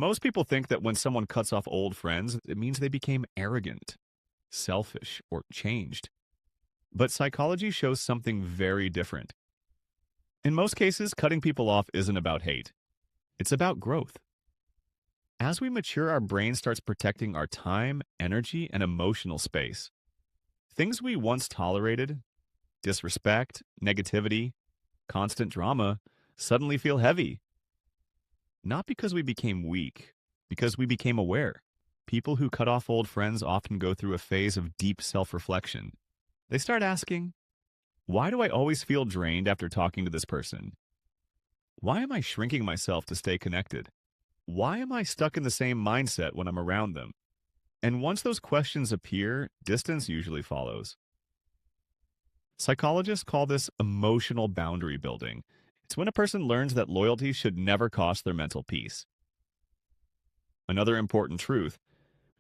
Most people think that when someone cuts off old friends, it means they became arrogant, selfish, or changed. But psychology shows something very different. In most cases, cutting people off isn't about hate, it's about growth. As we mature, our brain starts protecting our time, energy, and emotional space. Things we once tolerated, disrespect, negativity, constant drama, suddenly feel heavy. Not because we became weak, because we became aware. People who cut off old friends often go through a phase of deep self reflection. They start asking, why do I always feel drained after talking to this person? Why am I shrinking myself to stay connected? Why am I stuck in the same mindset when I'm around them? And once those questions appear, distance usually follows. Psychologists call this emotional boundary building. It's when a person learns that loyalty should never cost their mental peace. Another important truth: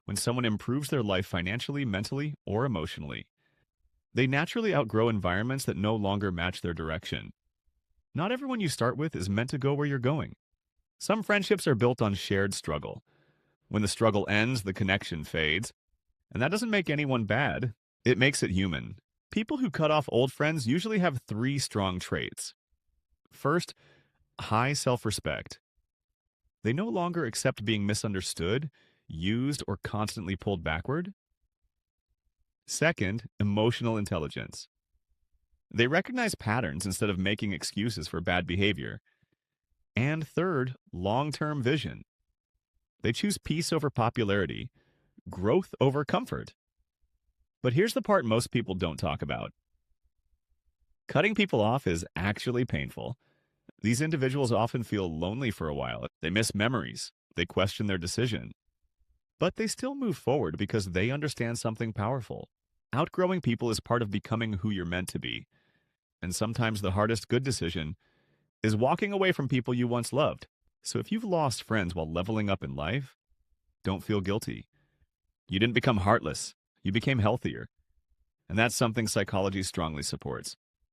when someone improves their life financially, mentally, or emotionally, they naturally outgrow environments that no longer match their direction. Not everyone you start with is meant to go where you're going. Some friendships are built on shared struggle. When the struggle ends, the connection fades. And that doesn't make anyone bad, it makes it human. People who cut off old friends usually have three strong traits. First, high self-respect. They no longer accept being misunderstood, used, or constantly pulled backward. Second, emotional intelligence. They recognize patterns instead of making excuses for bad behavior. And third, long-term vision. They choose peace over popularity, growth over comfort. But here's the part most people don't talk about. Cutting people off is actually painful. These individuals often feel lonely for a while. They miss memories. They question their decision. But they still move forward because they understand something powerful. Outgrowing people is part of becoming who you're meant to be. And sometimes the hardest good decision is walking away from people you once loved. So if you've lost friends while leveling up in life, don't feel guilty. You didn't become heartless. You became healthier. And that's something psychology strongly supports.